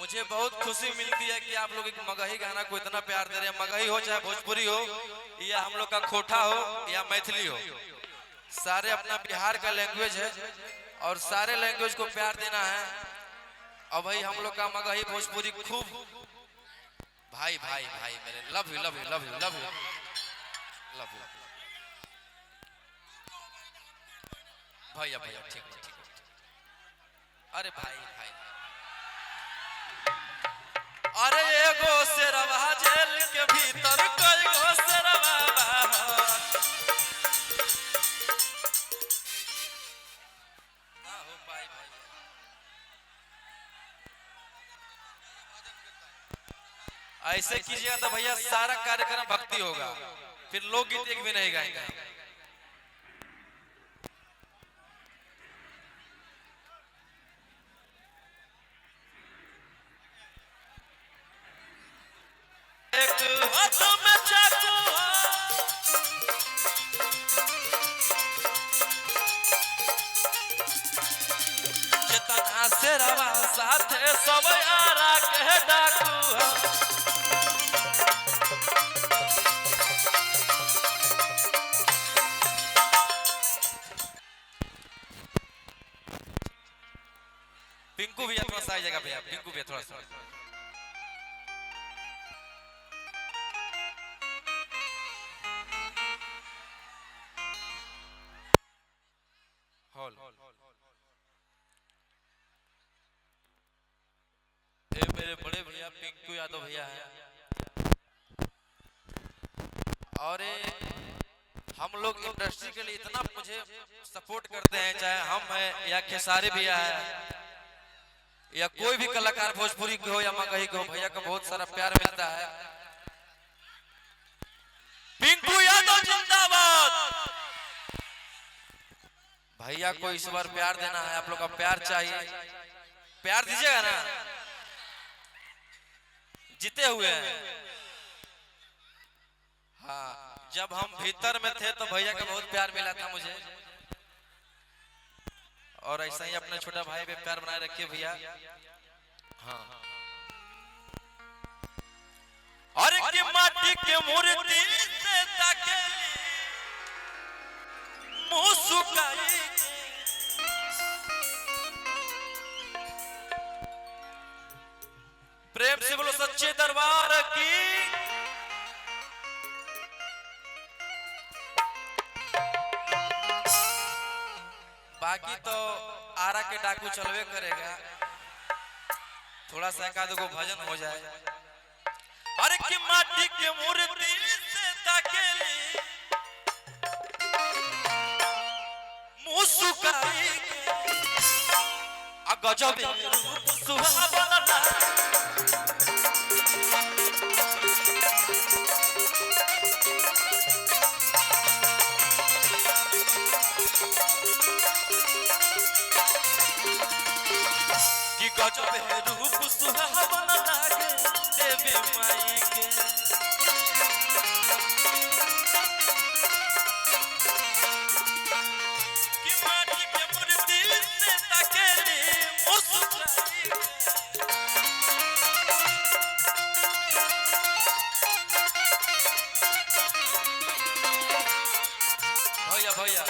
मुझे बहुत खुशी मिलती है कि आप लोग एक मगही गाना को इतना प्यार दे रहे हैं। मगही हो चाहे भोजपुरी हो या हम लोग का खोटा हो या मैथिली हो, सारे अपना बिहार का लैंग्वेज है और सारे लैंग्वेज को प्यार देना है। और भाई हम लोग का मगही भोजपुरी खूब भाई भाई भाई मेरे love you love you love you love you love you भैया भैया ठीक ठीक। अरे भाई भाई अरे एगो शेरवा जेल के भीतर कोई गो शेरवा बाहर ना हो पाई भाई। ऐसे कीजिएगा तो भैया सारा कार्यक्रम भक्ति होगा, फिर लोकगीत एक भी नहीं गाएंगे। हाथों में चाकू जितना शेरवा साथे सब यारा के डाकू पिंकू भैया थोड़ा सा आ जाएगा भैया, पिंकू भैया थोड़ा सा मेरे बड़े भैया पिंकू यादव भैया हैं और हम लोग इंडस्ट्री के लिए इतना मुझे सपोर्ट करते हैं, चाहे हम हैं या खेसारी भैया है या कोई भी कलाकार भोजपुरी के हो या मगही के हो, भैया का बहुत सारा प्यार मिलता है। पिंकू यादव जिंदाबाद। भैया को इस बार प्यार देना है, आप लोग का प्यार चाहिए, प्यार दीजिएगा ना। जीते हुए हैं। हाँ, जब हम भीतर में थे तो भैया का बहुत प्यार मिला था मुझे, और ऐसा ही अपने छोटा भाई पे प्यार बनाए रखिए भैया। हाँ और की माटी के मूर्ति से ताके मुंह सुखाई प्रेम से बोलो सच्चे दरबार की। बाकी तो आरा के डाकू चलवे करेगा, थोड़ा सा एकाद गो भजन हो जाए। अरे की माटी के मूर्ति से ताकेली मुंह सुखाई गजब रूप सुहावना कि गजब रूप सुहावना लागे देवी माई के। कि माटी के मूर्ति से ताकेली मुस्कुराई भैया भैया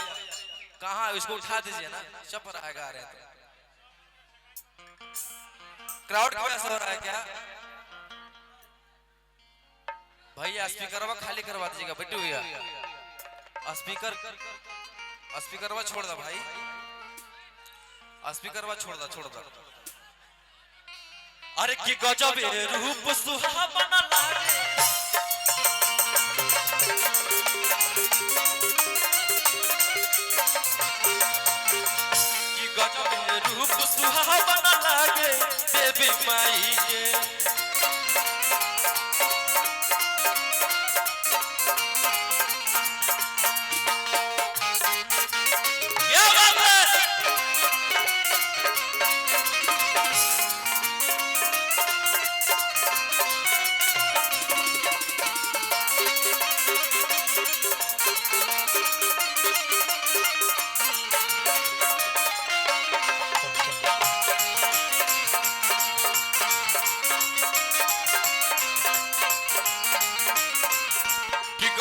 कहाँ इसको उठा दीजिए ना, चपर आएगा आ रहे हैं। क्राउड कैसा हो रहा है क्या भैया? स्पीकर खाली करवा दीजिएगा बेटू भैया, स्पीकर छोड़ दो भाई, स्पीकर छोड़ दो। अरे की गजब रूप सुहावना लागे की गजब रूप सुहावना लागे देवी माई के।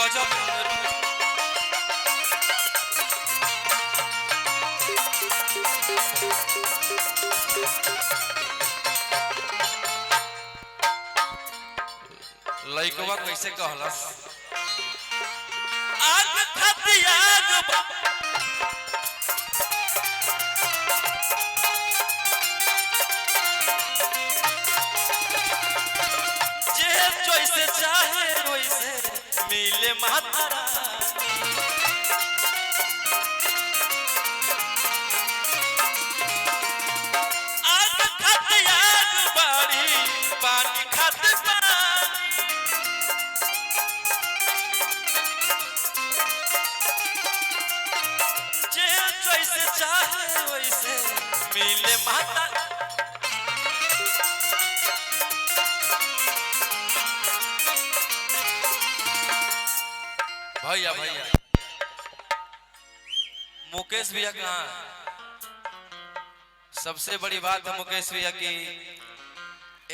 गजब लइकवा कैसे कहलस आग खाती आग जे जैसे चाहे वैसे मिले माता आग खाती आग बाड़ी पानी खाती चाहे वैसे मिले माता भैया भैया मुकेश भैया कहाँ? सबसे बड़ी बात है मुकेश भैया की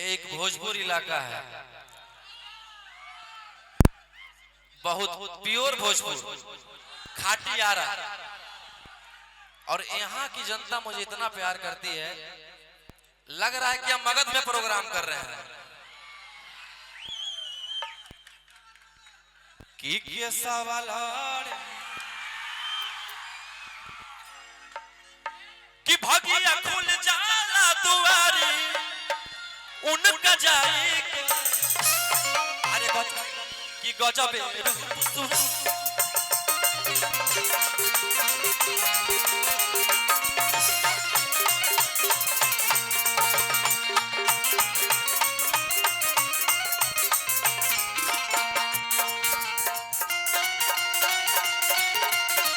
एक भोजपुर इलाका है, बहुत प्योर भोजपुर खाटी आरा, और यहाँ की जनता मुझे इतना प्यार करती है, लग रहा है कि हम मगध में प्रोग्राम कर रहे हैं। कि सवाल कि भगिया खुल जाला दुआरी उनका जाई अरे कि गजब रूप